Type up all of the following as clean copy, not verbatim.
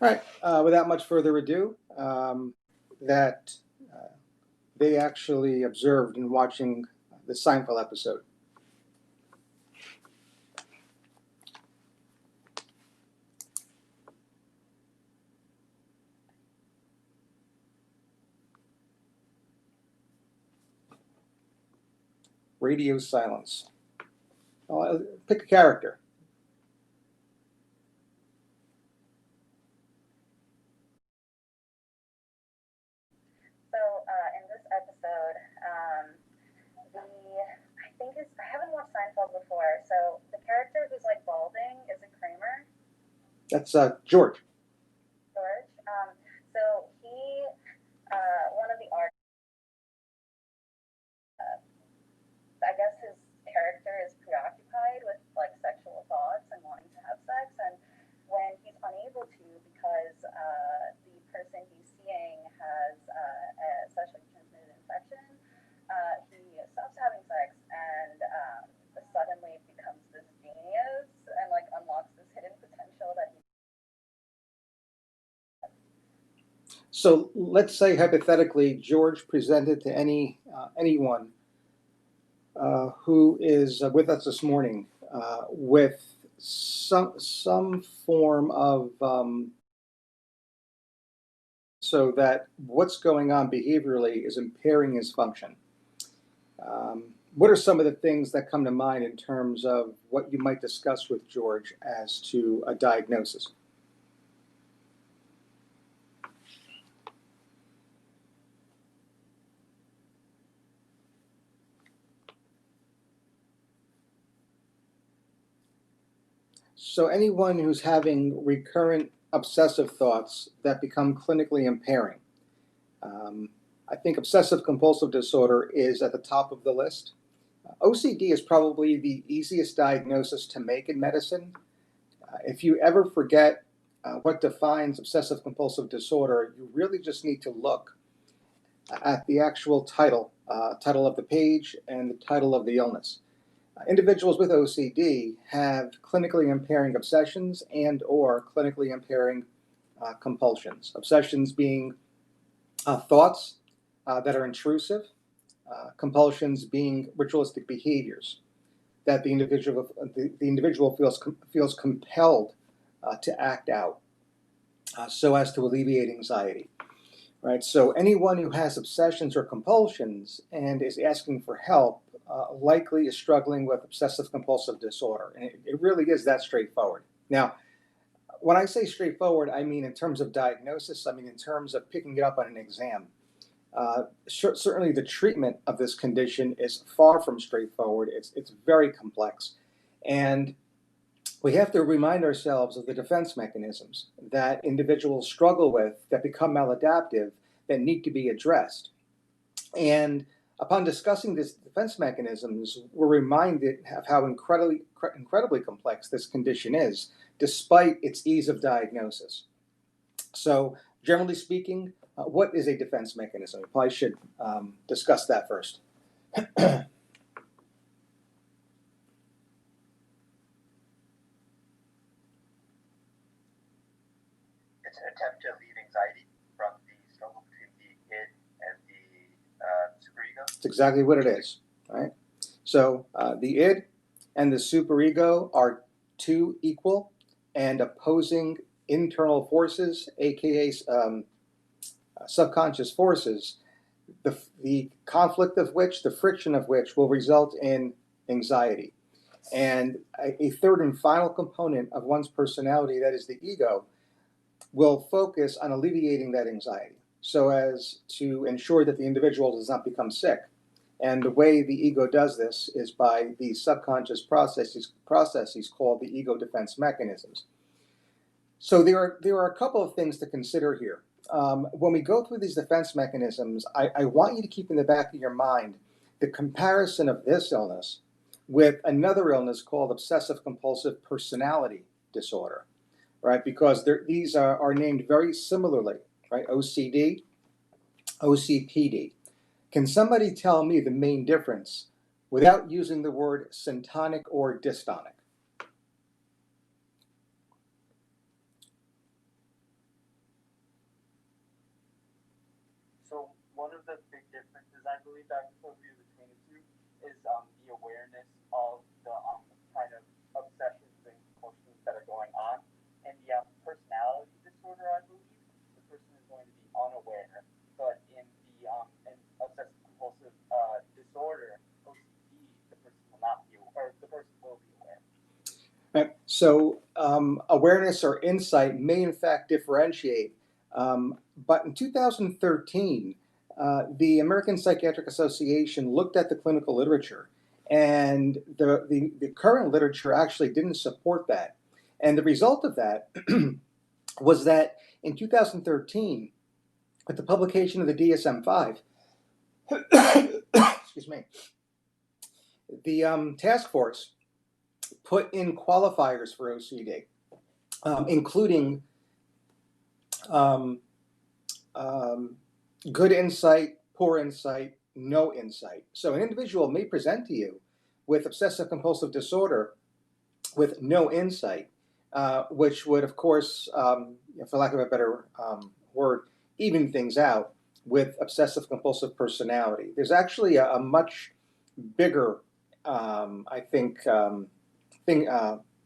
All right, without much further ado, that they actually observed in watching the Seinfeld episode. Radio silence. Pick a character. In this episode, I haven't watched Seinfeld before, so the character who's like balding, is it Kramer? That's George. George. So he, one of the artists, I guess his character is preoccupied with like sexual thoughts and wanting to have sex, and when he's unable to because the person he's seeing has a sexually transmitted infection, he stops having sex and suddenly becomes this genius and like unlocks this hidden potential that he. So let's say hypothetically, George presented to anyone who is with us this morning with some form of so that what's going on behaviorally is impairing his function. What are some of the things that come to mind in terms of what you might discuss with George as to a diagnosis? So anyone who's having recurrent obsessive thoughts that become clinically impairing. I think obsessive compulsive disorder is at the top of the list. OCD is probably the easiest diagnosis to make in medicine. If you ever forget what defines obsessive compulsive disorder, you really just need to look at the actual title of the page and the title of the illness. Individuals with OCD have clinically impairing obsessions and or clinically impairing compulsions. Obsessions being thoughts that are intrusive, compulsions being ritualistic behaviors that the individual feels compelled to act out so as to alleviate anxiety. Right. So anyone who has obsessions or compulsions and is asking for help likely is struggling with obsessive compulsive disorder, and it really is that straightforward. Now, when I say straightforward, I mean in terms of diagnosis. I mean in terms of picking it up on an exam. Certainly, the treatment of this condition is far from straightforward. It's very complex, and we have to remind ourselves of the defense mechanisms that individuals struggle with that become maladaptive that need to be addressed. And upon discussing these defense mechanisms, we're reminded of how incredibly complex this condition is, despite its ease of diagnosis. So, generally speaking, what is a defense mechanism? We probably should discuss that first. It's an attempt to alleviate anxiety from the struggle between the id and the superego. It's exactly what it is, right? So the id and the superego are two equal and opposing internal forces, aka subconscious forces, the conflict of which, the friction of which will result in anxiety. And a third and final component of one's personality, that is the ego, will focus on alleviating that anxiety so as to ensure that the individual does not become sick. And the way the ego does this is by the subconscious processes called the ego defense mechanisms. So there are a couple of things to consider here. When we go through these defense mechanisms, I want you to keep in the back of your mind the comparison of this illness with another illness called obsessive compulsive personality disorder, right? Because these are named very similarly, right? OCD, OCPD. Can somebody tell me the main difference without using the word syntonic or dystonic? So one of the big differences, I believe, I can tell you between the two is the awareness of the kind of obsessions and compulsions that are going on. And the personality disorder, I believe, the person is going to be unaware. But in the in obsessive compulsive disorder, OCD, the person will not be, or the person will be aware. Right. So awareness or insight may in fact differentiate. But in 2013, the American Psychiatric Association looked at the clinical literature, and the current literature actually didn't support that. And the result of that was that in 2013, with the publication of the DSM-5, excuse me, the task force put in qualifiers for OCD, including good insight, poor insight, no insight. So an individual may present to you with obsessive compulsive disorder with no insight, which would, of course, for lack of a better word, even things out with obsessive compulsive personality. There's actually a much bigger, I think,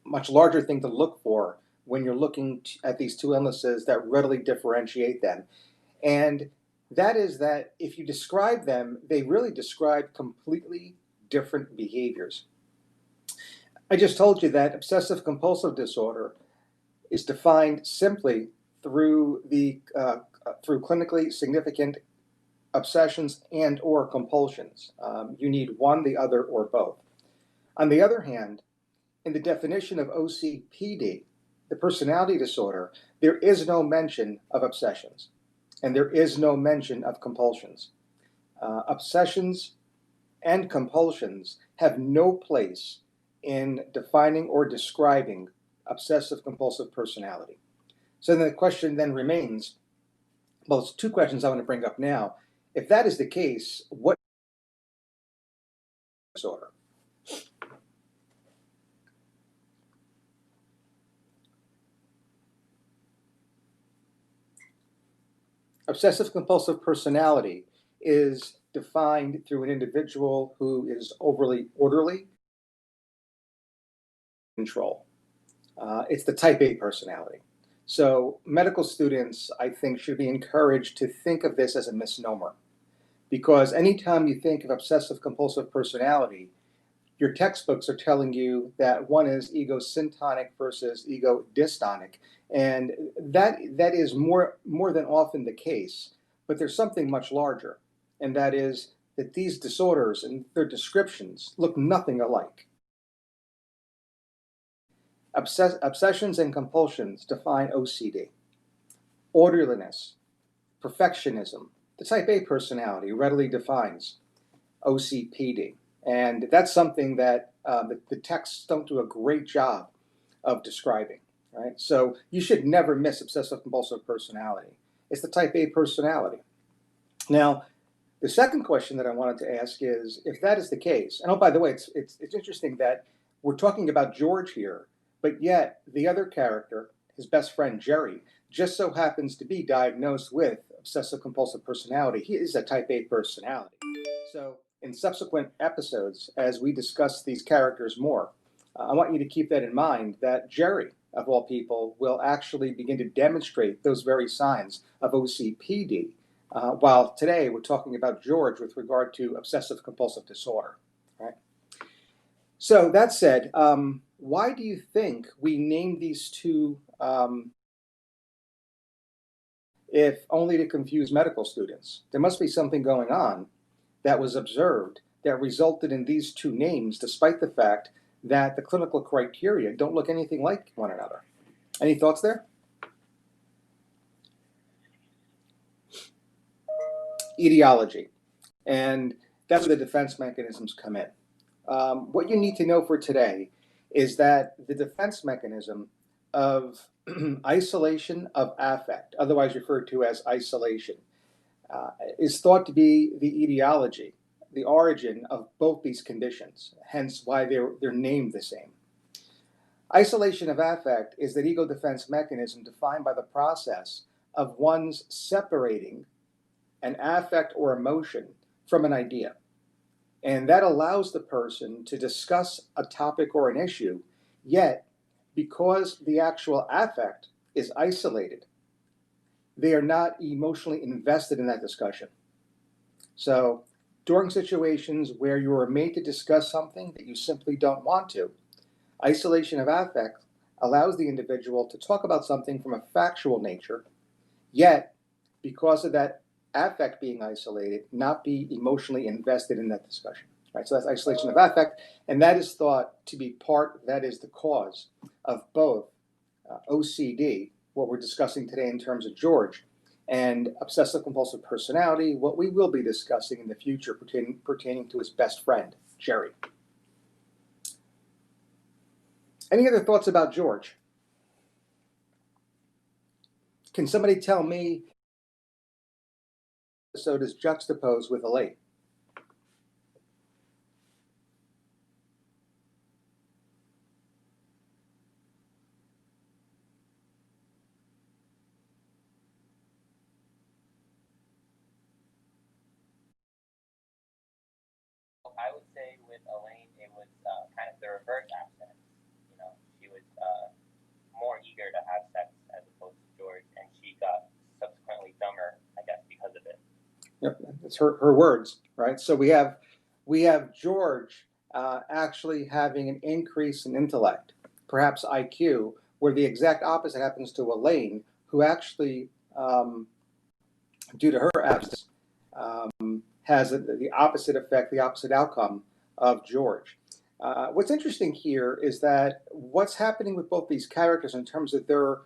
much larger thing to look for when you're looking at these two illnesses that readily differentiate them. And that is that if you describe them, they really describe completely different behaviors. I just told you that obsessive compulsive disorder is defined simply through through clinically significant obsessions and or compulsions. You need one, the other, or both. On the other hand, in the definition of OCPD, the personality disorder, there is no mention of obsessions, and there is no mention of compulsions. Obsessions and compulsions have no place in defining or describing obsessive compulsive personality. So then the question then remains, well, it's two questions I want to bring up now. If that is the case, what disorder? Obsessive compulsive personality is defined through an individual who is overly orderly, control. It's the type A personality. So medical students, I think, should be encouraged to think of this as a misnomer, because anytime you think of obsessive compulsive personality, your textbooks are telling you that one is egosyntonic versus ego-dystonic, and that is more than often the case. But there's something much larger, and that is that these disorders and their descriptions look nothing alike. Obsessions and compulsions define OCD. Orderliness, perfectionism, the type A personality readily defines OCPD. And that's something that the texts don't do a great job of describing, right? So you should never miss obsessive compulsive personality. It's the type A personality. Now, the second question that I wanted to ask is, if that is the case, and oh, by the way, it's interesting that we're talking about George here, but yet the other character, his best friend Jerry, just so happens to be diagnosed with obsessive compulsive personality. He is a type A personality. So in subsequent episodes, as we discuss these characters more, I want you to keep that in mind, that Jerry, of all people, will actually begin to demonstrate those very signs of OCPD, while today we're talking about George with regard to obsessive compulsive disorder. Right? So that said, why do you think we named these two, if only to confuse medical students? There must be something going on that was observed that resulted in these two names, despite the fact that the clinical criteria don't look anything like one another. Any thoughts there? Etiology. And that's where the defense mechanisms come in. What you need to know for today is that the defense mechanism of isolation of affect, otherwise referred to as isolation, is thought to be the etiology, the origin of both these conditions, hence why they're named the same. Isolation of affect is that ego defense mechanism defined by the process of one's separating an affect or emotion from an idea. And that allows the person to discuss a topic or an issue, yet because the actual affect is isolated, they are not emotionally invested in that discussion. So during situations where you are made to discuss something that you simply don't want to, isolation of affect allows the individual to talk about something from a factual nature, yet because of that affect being isolated, not be emotionally invested in that discussion. Right? So that's isolation of affect, and that is thought to be that is the cause of both OCD, what we're discussing today in terms of George, and obsessive compulsive personality, what we will be discussing in the future pertaining to his best friend, Jerry. Any other thoughts about George? Can somebody tell me the episode is juxtaposed with Elaine? I would say with Elaine, it was kind of the reverse abstinence. You know, she was more eager to have sex as opposed to George, and she got subsequently dumber, I guess, because of it. Yep, it's her words, right? So we have George actually having an increase in intellect, perhaps IQ, where the exact opposite happens to Elaine, who actually, due to her abstinence, has the opposite effect, the opposite outcome of George. What's interesting here is that what's happening with both these characters in terms of their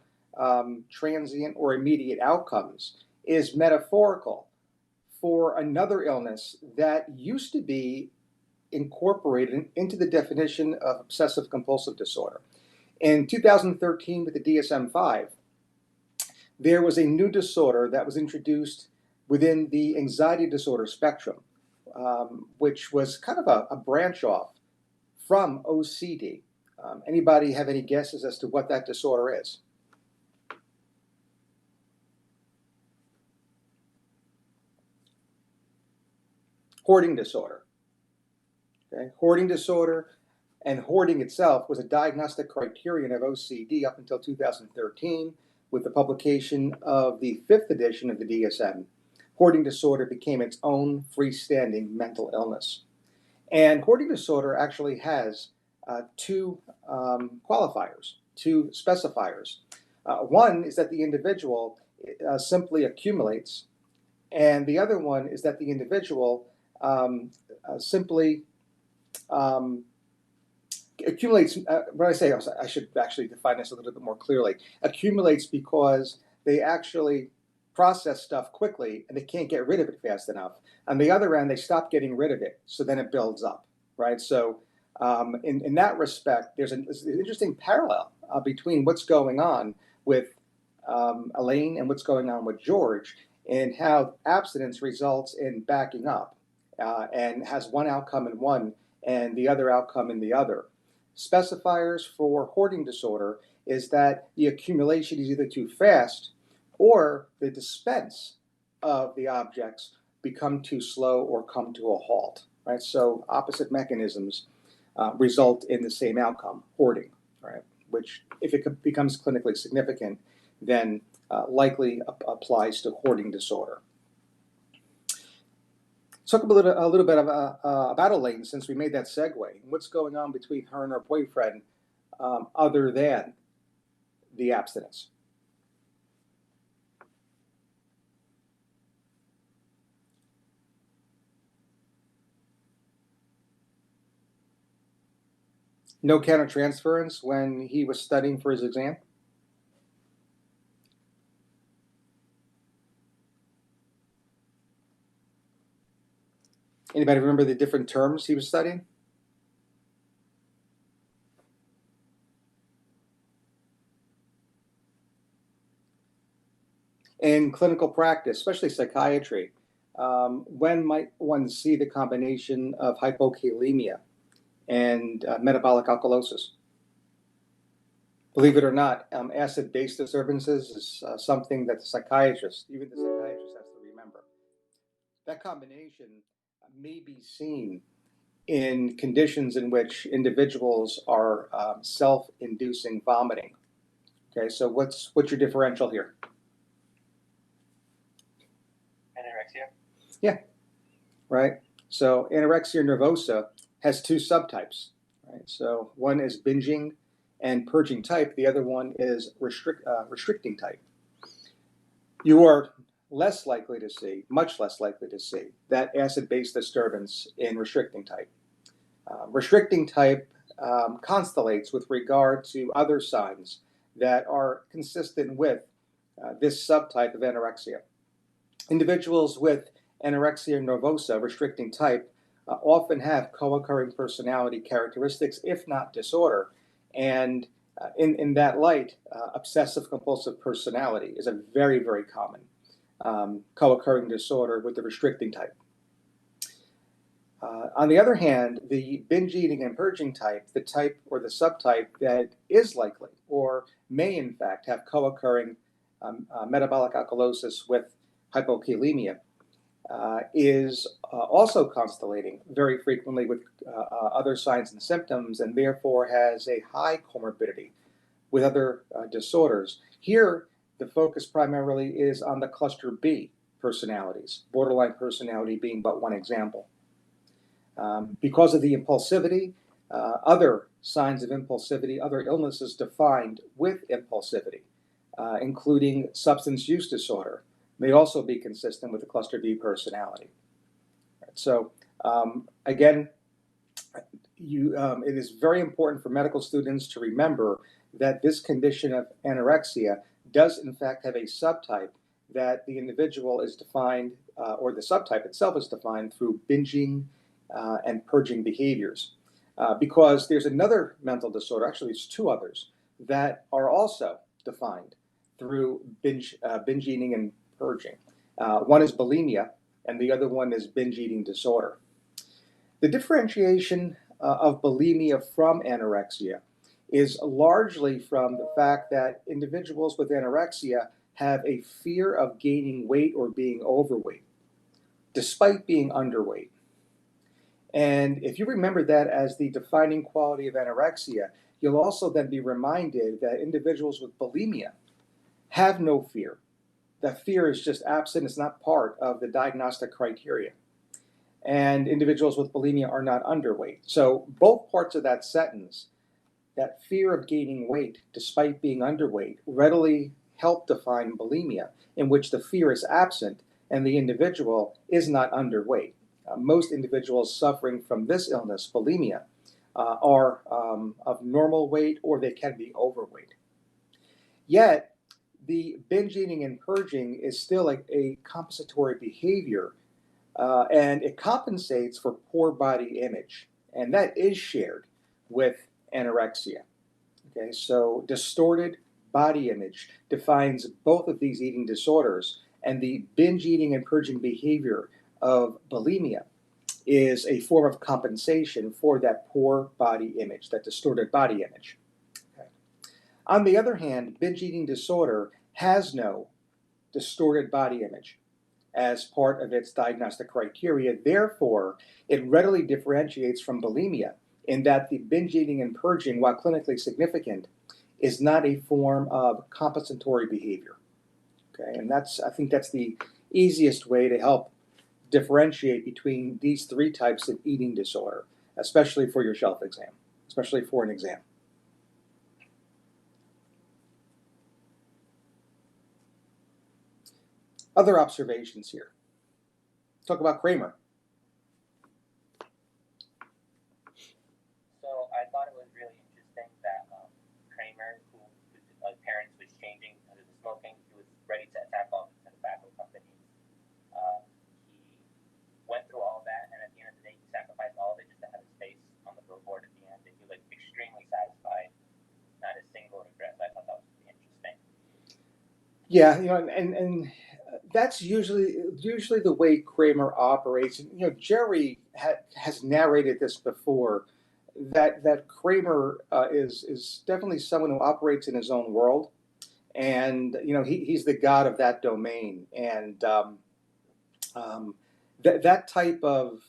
transient or immediate outcomes is metaphorical for another illness that used to be incorporated into the definition of obsessive compulsive disorder. In 2013, with the DSM-5, there was a new disorder that was introduced within the anxiety disorder spectrum, which was kind of a branch off from OCD. Anybody have any guesses as to what that disorder is? Hoarding disorder. Okay? Hoarding disorder and hoarding itself was a diagnostic criterion of OCD up until 2013. With the publication of the 5th edition of the DSM, hoarding disorder became its own freestanding mental illness. And hoarding disorder actually has two qualifiers, two specifiers. One is that the individual simply accumulates, and the other one is that the individual simply accumulates. When I say, I should actually define this a little bit more clearly. Accumulates because they actually process stuff quickly and they can't get rid of it fast enough. On the other end, they stop getting rid of it, so then it builds up, right? So in that respect, there's an interesting parallel between what's going on with Elaine and what's going on with George, and how abstinence results in backing up and has one outcome in one and the other outcome in the other. Specifiers for hoarding disorder is that the accumulation is either too fast or the dispense of the objects become too slow or come to a halt, right? So opposite mechanisms result in the same outcome, hoarding, right? Which, if it becomes clinically significant, then likely applies to hoarding disorder. Let's talk a little bit about Elaine, since we made that segue. What's going on between her and her boyfriend other than the abstinence? No countertransference when he was studying for his exam? Anybody remember the different terms he was studying? In clinical practice, especially psychiatry, when might one see the combination of hypokalemia and metabolic alkalosis? Believe it or not, acid-base disturbances is something that even the psychiatrist has to remember. that combination may be seen in conditions in which individuals are self-inducing vomiting. Okay, so what's your differential here? Anorexia? Yeah, right. So anorexia nervosa has two subtypes, right? So one is binging and purging type. The other one is restricting type. You are less likely to see, much less likely to see, that acid-base disturbance in restricting type. Restricting type constellates with regard to other signs that are consistent with this subtype of anorexia. Individuals with anorexia nervosa, restricting type, often have co-occurring personality characteristics, if not disorder. And in that light, obsessive compulsive personality is a very, very common co-occurring disorder with the restricting type. On the other hand, the binge eating and purging type, the type or the subtype that is likely or may in fact have co-occurring metabolic alkalosis with hypokalemia, is also constellating very frequently with other signs and symptoms, and therefore has a high comorbidity with other disorders. Here, the focus primarily is on the cluster B personalities, borderline personality being but one example. Because of the impulsivity, other signs of impulsivity, other illnesses defined with impulsivity, including substance use disorder, may also be consistent with the cluster B personality. So again, it is very important for medical students to remember that this condition of anorexia does in fact have a subtype that the individual is defined, or the subtype itself is defined through binging and purging behaviors. Because there's another mental disorder, actually it's two others, that are also defined through binge eating and purging. One is bulimia, and the other one is binge eating disorder. The differentiation of bulimia from anorexia is largely from the fact that individuals with anorexia have a fear of gaining weight or being overweight, despite being underweight. And if you remember that as the defining quality of anorexia, you'll also then be reminded that individuals with bulimia have no fear. That fear is just absent, it's not part of the diagnostic criteria. And individuals with bulimia are not underweight. So both parts of that sentence, that fear of gaining weight despite being underweight, readily help define bulimia, in which the fear is absent and the individual is not underweight. Most individuals suffering from this illness, bulimia, are of normal weight or they can be overweight. Yet, the binge eating and purging is still a compensatory behavior, and it compensates for poor body image, and that is shared with anorexia. Okay, so distorted body image defines both of these eating disorders, and the binge eating and purging behavior of bulimia is a form of compensation for that poor body image, that distorted body image. Okay. On the other hand, binge eating disorder has no distorted body image as part of its diagnostic criteria. Therefore, it readily differentiates from bulimia in that the binge eating and purging, while clinically significant, is not a form of compensatory behavior. Okay, and I think that's the easiest way to help differentiate between these three types of eating disorder, especially for your shelf exam, especially for an exam. Other observations here. Talk about Kramer. So I thought it was really interesting that Kramer, whose parents was changing because of the smoking, he was ready to attack all the tobacco companies. He went through all that, and at the end of the day, he sacrificed all of it just to have his face on the billboard at the end, and he was extremely satisfied, not a single regret. So I thought that was really interesting. Yeah, and that's usually the way Kramer operates. And, Jerry has narrated this before, that Kramer is definitely someone who operates in his own world, and he's the god of that domain. And that type of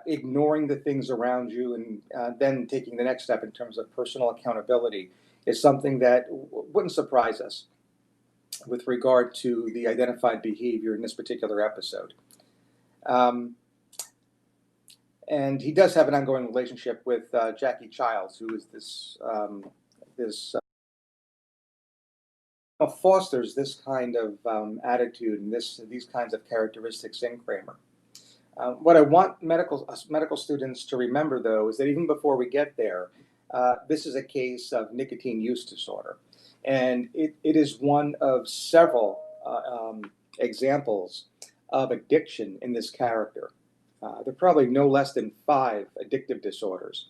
ignoring the things around you and then taking the next step in terms of personal accountability is something that wouldn't surprise us with regard to the identified behavior in this particular episode. And he does have an ongoing relationship with Jackie Childs, who is this fosters this kind of attitude and these kinds of characteristics in Kramer. What I want medical students to remember, though, is that even before we get there, this is a case of nicotine use disorder. And it is one of several examples of addiction in this character. There are probably no less than 5 addictive disorders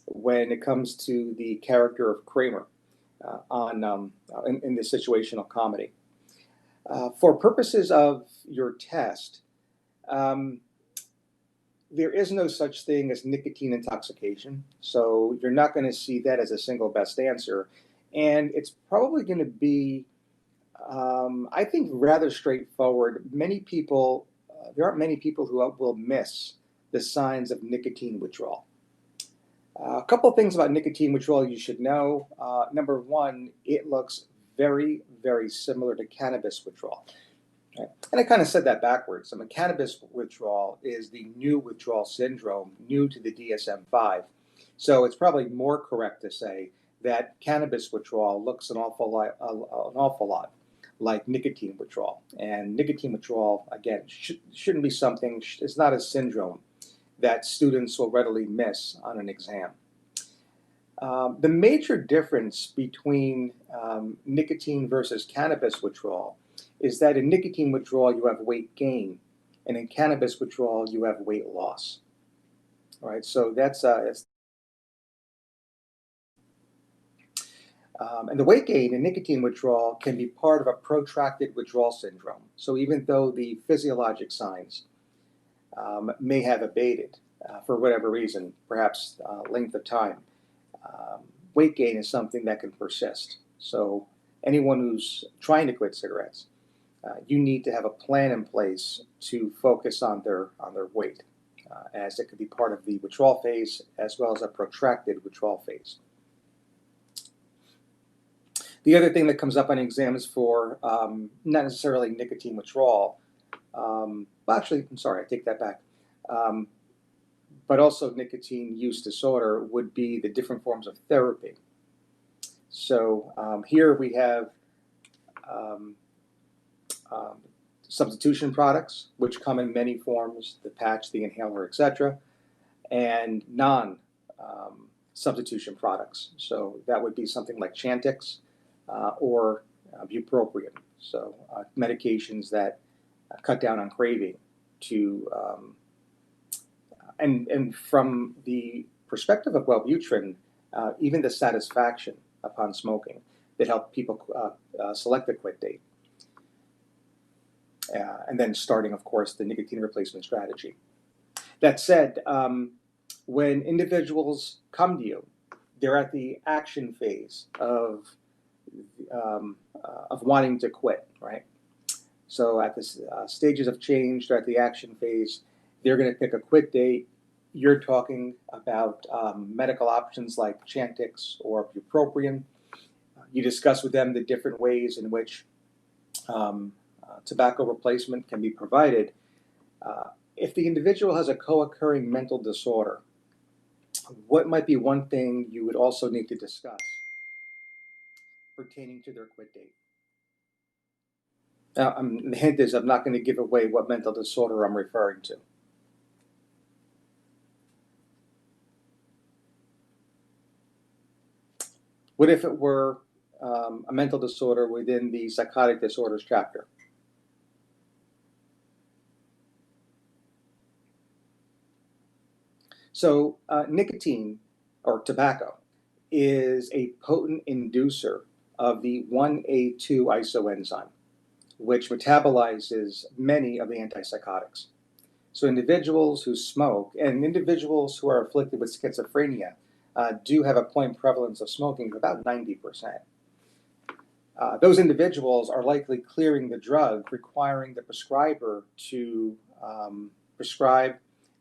when it comes to the character of Kramer in the situational comedy. For purposes of your test, there is no such thing as nicotine intoxication, so you're not going to see that as a single best answer. And it's probably going to be, I think, rather straightforward. There aren't many people who will miss the signs of nicotine withdrawal. A couple of things about nicotine withdrawal you should know. Number one, it looks very, very similar to cannabis withdrawal. Okay. And I kind of said that backwards. Cannabis withdrawal is the new withdrawal syndrome, new to the DSM-5. So it's probably more correct to say that cannabis withdrawal looks an awful lot like nicotine withdrawal. And nicotine withdrawal, again, shouldn't be something, it's not a syndrome that students will readily miss on an exam. The major difference between nicotine versus cannabis withdrawal is that in nicotine withdrawal you have weight gain, and in cannabis withdrawal you have weight loss. All right, so that's and the weight gain in nicotine withdrawal can be part of a protracted withdrawal syndrome. So even though the physiologic signs may have abated for whatever reason, perhaps length of time, weight gain is something that can persist. So anyone who's trying to quit cigarettes, you need to have a plan in place to focus on their weight, as it could be part of the withdrawal phase as well as a protracted withdrawal phase. The other thing that comes up on exams for not necessarily nicotine withdrawal, actually, I'm sorry, I take that back, but also nicotine use disorder would be the different forms of therapy. So here we have substitution products, which come in many forms, the patch, the inhaler, etc., and non-substitution products. So that would be something like Chantix or bupropion, so medications that cut down on craving to, and from the perspective of Wellbutrin, even the satisfaction upon smoking that help people select a quit date. And then starting, of course, the nicotine replacement strategy. That said, when individuals come to you, they're at the action phase of wanting to quit, right? So at the stages of change, they're at the action phase, they're going to pick a quit date. You're talking about medical options like Chantix or bupropion. You discuss with them the different ways in which tobacco replacement can be provided. If the individual has a co-occurring mental disorder, what might be one thing you would also need to discuss pertaining to their quit date? Now, the hint is I'm not going to give away what mental disorder I'm referring to. What if it were a mental disorder within the psychotic disorders chapter? So nicotine, or tobacco, is a potent inducer of the 1A2 isoenzyme, which metabolizes many of the antipsychotics. So individuals who smoke and individuals who are afflicted with schizophrenia do have a point prevalence of smoking of about 90%. Those individuals are likely clearing the drug, requiring the prescriber to prescribe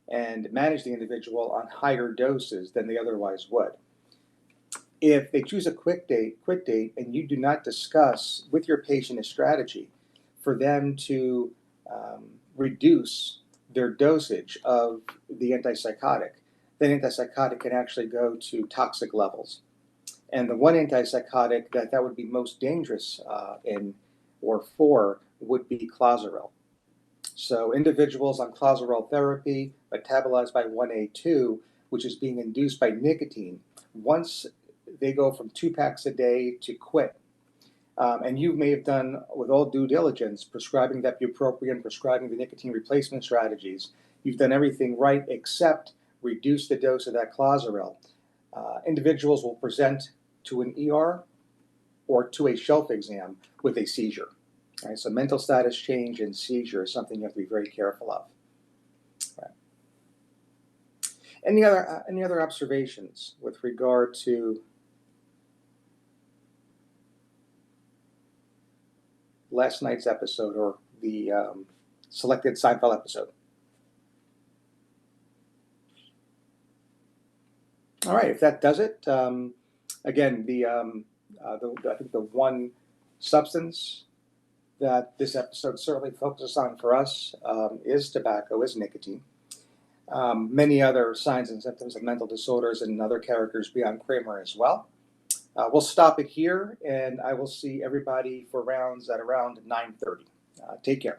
and manage the individual on higher doses than they otherwise would. If they choose a quick date, and you do not discuss with your patient a strategy for them to reduce their dosage of the antipsychotic, then antipsychotic can actually go to toxic levels. And the one antipsychotic that would be most dangerous for would be clozaril. So individuals on clozaril therapy, metabolized by 1A2, which is being induced by nicotine, once they go from 2 packs a day to quit, and you may have done, with all due diligence, prescribing that bupropion, prescribing the nicotine replacement strategies, you've done everything right except reduce the dose of that clozaril. Individuals will present to an ER or to a shelf exam with a seizure. All right, so mental status change and seizure is something you have to be very careful of. Right. Any other observations with regard to last night's episode or the selected Psyfeld episode? All right, if that does it, again, I think the one substance that this episode certainly focuses on for us is tobacco, is nicotine. Many other signs and symptoms of mental disorders and other characters beyond Kramer as well. We'll stop it here, and I will see everybody for rounds at around 9:30. Take care.